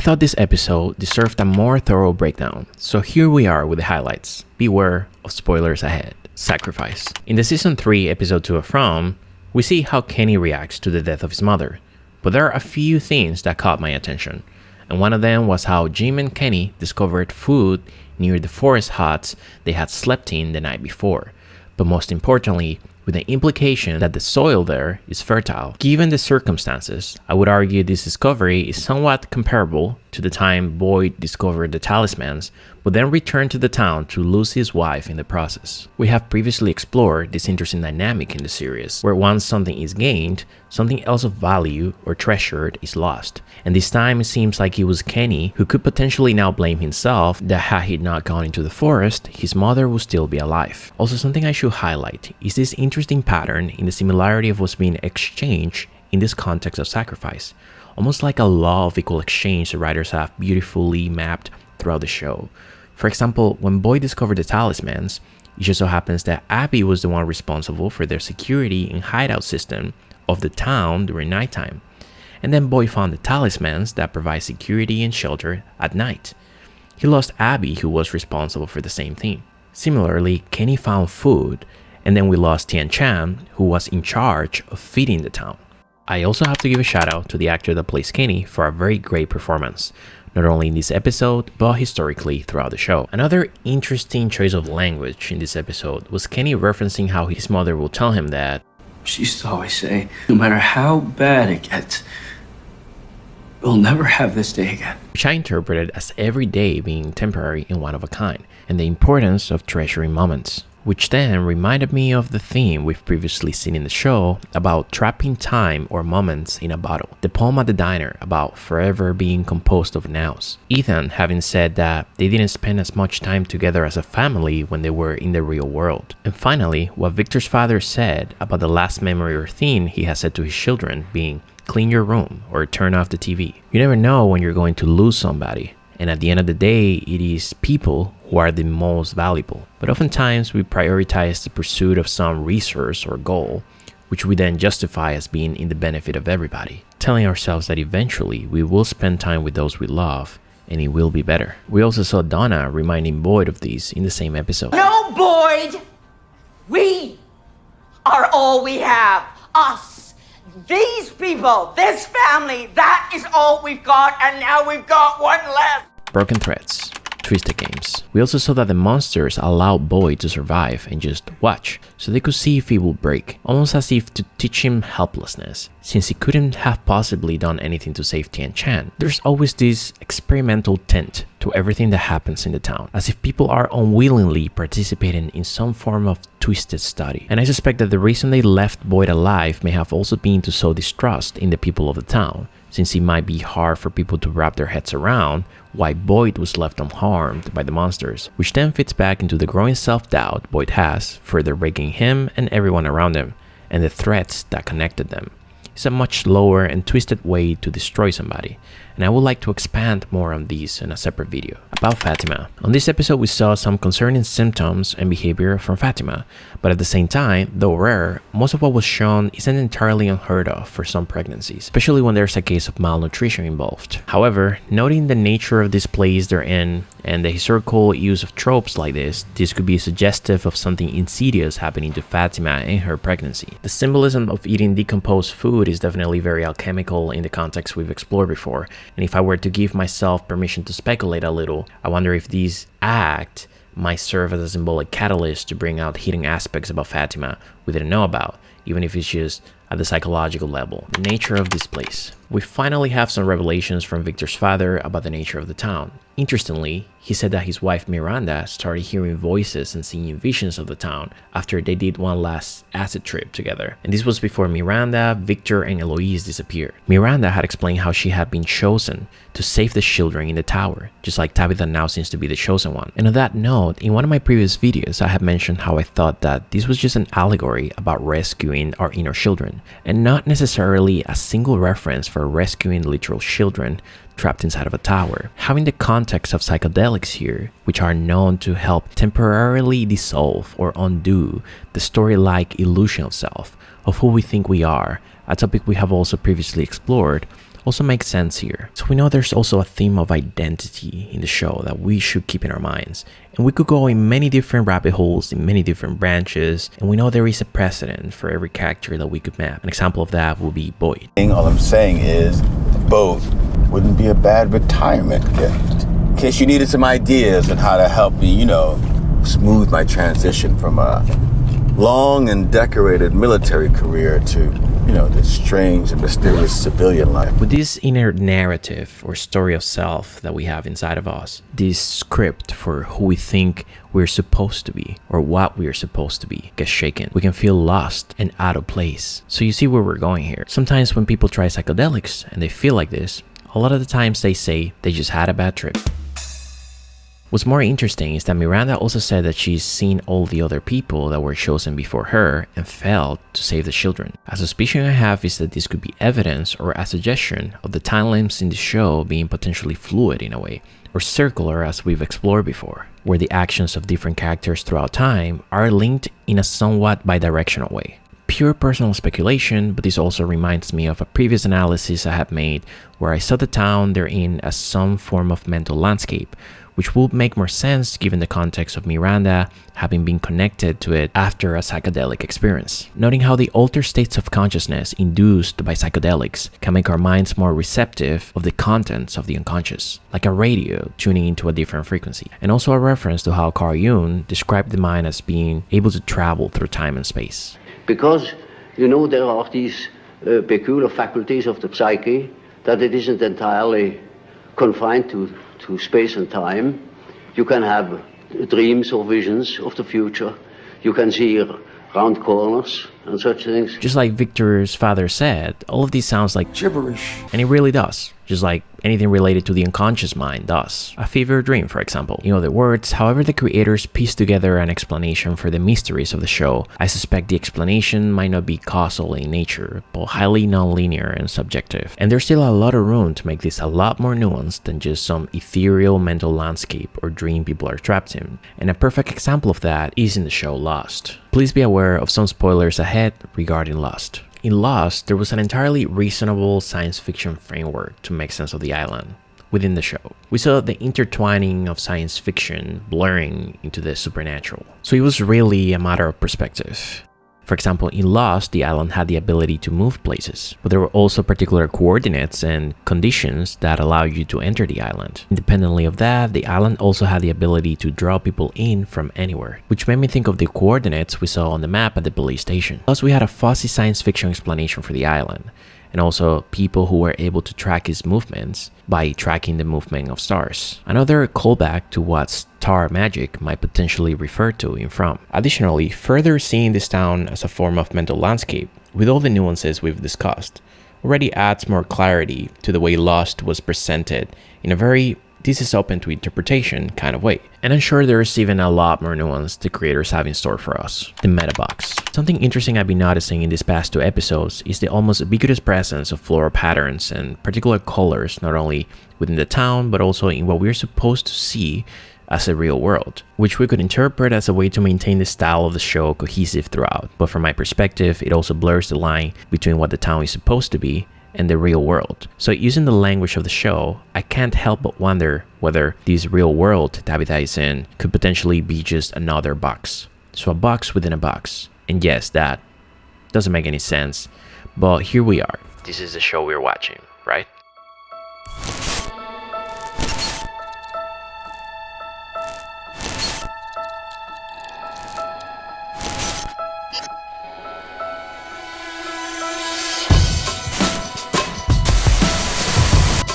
thought this episode deserved a more thorough breakdown, so here we are with the highlights. Beware of spoilers ahead. Sacrifice. In the Season 3, Episode 2 of From, we see how Kenny reacts to the death of his mother, but there are a few things that caught my attention, and one of them was how Jim and Kenny discovered food near the forest huts they had slept in the night before, but most importantly, with the implication that the soil there is fertile. Given the circumstances, I would argue this discovery is somewhat comparable to the time Boyd discovered the talismans, but then returned to the town to lose his wife in the process. We have previously explored this interesting dynamic in the series, where once something is gained, something else of value or treasured is lost. And this time it seems like it was Kenny who could potentially now blame himself that had he not gone into the forest, his mother would still be alive. Also, something I should highlight is this interesting pattern in the similarity of what's being exchanged in this context of sacrifice. Almost like a law of equal exchange the writers have beautifully mapped throughout the show. For example, when Boyd discovered the talismans, it just so happens that Abby was the one responsible for their security and hideout system of the town during nighttime. And then Boyd found the talismans that provide security and shelter at night. He lost Abby, who was responsible for the same thing. Similarly, Kenny found food, and then we lost Tian Chan, who was in charge of feeding the town. I also have to give a shout out to the actor that plays Kenny for a very great performance, not only in this episode, but historically throughout the show. Another interesting choice of language in this episode was Kenny referencing how his mother will tell him that she used to always say, no matter how bad it gets, we'll never have this day again. Which I interpreted as every day being temporary and one of a kind, and the importance of treasuring moments. Which then reminded me of the theme we've previously seen in the show about trapping time or moments in a bottle. The poem at the diner about forever being composed of nows. Ethan having said that they didn't spend as much time together as a family when they were in the real world. And finally, what Victor's father said about the last memory or thing he has said to his children being, clean your room or turn off the TV. You never know when you're going to lose somebody. And at the end of the day, it is people who are the most valuable. But oftentimes we prioritize the pursuit of some resource or goal, which we then justify as being in the benefit of everybody, telling ourselves that eventually we will spend time with those we love and it will be better. We also saw Donna reminding Boyd of this in the same episode. No, Boyd! We are all we have. Us. These people, this family, that is all we've got, and now we've got one left. Broken threads, twisted games. We also saw that the monsters allowed Boyd to survive and just watch, so they could see if he would break, almost as if to teach him helplessness, since he couldn't have possibly done anything to save Tian Chan. There's always this experimental tint to everything that happens in the town, as if people are unwillingly participating in some form of twisted study. And I suspect that the reason they left Boyd alive may have also been to sow distrust in the people of the town, since it might be hard for people to wrap their heads around why Boyd was left unharmed by the monsters, which then fits back into the growing self-doubt Boyd has, further breaking him and everyone around him, and the threats that connected them. It's a much slower and twisted way to destroy somebody, and I would like to expand more on these in a separate video. About Fatima. On this episode we saw some concerning symptoms and behavior from Fatima, but at the same time, though rare, most of what was shown isn't entirely unheard of for some pregnancies, especially when there's a case of malnutrition involved. However, noting the nature of this place they're in and the historical use of tropes like this could be suggestive of something insidious happening to Fatima in her pregnancy. The symbolism of eating decomposed food is definitely very alchemical in the context we've explored before, and if I were to give myself permission to speculate a little, I wonder if this act might serve as a symbolic catalyst to bring out hidden aspects about Fatima we didn't know about, even if it's just at the psychological level. The nature of this place. We finally have some revelations from Victor's father about the nature of the town. Interestingly, he said that his wife Miranda started hearing voices and seeing visions of the town after they did one last acid trip together. And this was before Miranda, Victor, and Eloise disappeared. Miranda had explained how she had been chosen to save the children in the tower, just like Tabitha now seems to be the chosen one. And on that note, in one of my previous videos, I had mentioned how I thought that this was just an allegory about rescuing our inner children, and not necessarily a single reference for rescuing literal children trapped inside of a tower. Having the context of psychedelics here, which are known to help temporarily dissolve or undo the story-like illusion of self, of who we think we are, a topic we have also previously explored, also makes sense here. So we know there's also a theme of identity in the show that we should keep in our minds. And we could go in many different rabbit holes, in many different branches, and we know there is a precedent for every character that we could map. An example of that will be Boyd. All I'm saying is, boat wouldn't be a bad retirement gift. In case you needed some ideas on how to help me, smooth my transition from a long and decorated military career to, this strange and mysterious civilian life. With this inner narrative or story of self that we have inside of us, this script for who we think we're supposed to be or what we're supposed to be gets shaken. We can feel lost and out of place. So you see where we're going here. Sometimes when people try psychedelics and they feel like this, a lot of the times they say they just had a bad trip. What's more interesting is that Miranda also said that she's seen all the other people that were chosen before her and failed to save the children. A suspicion I have is that this could be evidence or a suggestion of the timelines in the show being potentially fluid in a way, or circular as we've explored before, where the actions of different characters throughout time are linked in a somewhat bidirectional way. Pure personal speculation, but this also reminds me of a previous analysis I had made where I saw the town they're in as some form of mental landscape, which would make more sense given the context of Miranda having been connected to it after a psychedelic experience. Noting how the altered states of consciousness induced by psychedelics can make our minds more receptive of the contents of the unconscious, like a radio tuning into a different frequency. And also a reference to how Carl Jung described the mind as being able to travel through time and space. Because, there are these peculiar faculties of the psyche that it isn't entirely confined to space and time. You can have dreams or visions of the future. You can see round corners and such things. Just like Victor's father said, all of these sounds like gibberish. And it really does. Just like anything related to the unconscious mind does. A fever dream, for example. In other words, however the creators piece together an explanation for the mysteries of the show, I suspect the explanation might not be causal in nature, but highly non-linear and subjective. And there's still a lot of room to make this a lot more nuanced than just some ethereal mental landscape or dream people are trapped in. And a perfect example of that is in the show Lost. Please be aware of some spoilers ahead regarding Lost. In Lost, there was an entirely reasonable science fiction framework to make sense of the island within the show. We saw the intertwining of science fiction blurring into the supernatural. So it was really a matter of perspective. For example, in Lost, the island had the ability to move places, but there were also particular coordinates and conditions that allow you to enter the island. Independently of that, the island also had the ability to draw people in from anywhere, which made me think of the coordinates we saw on the map at the police station. Plus, we had a fuzzy science fiction explanation for the island, and also people who were able to track his movements by tracking the movement of stars. Another callback to what star magic might potentially refer to in From. Additionally, further seeing this town as a form of mental landscape, with all the nuances we've discussed, already adds more clarity to the way Lost was presented in a very this is open to interpretation kind of way. And I'm sure there's even a lot more nuance the creators have in store for us. The meta box. Something interesting I've been noticing in these past 2 episodes is the almost ubiquitous presence of floral patterns and particular colors, not only within the town, but also in what we're supposed to see as a real world, which we could interpret as a way to maintain the style of the show cohesive throughout. But from my perspective, it also blurs the line between what the town is supposed to be and the real world. So using the language of the show, I can't help but wonder whether this real world Tabitha is in could potentially be just another box. So a box within a box. And yes, that doesn't make any sense, but here we are. This is the show we're watching, right?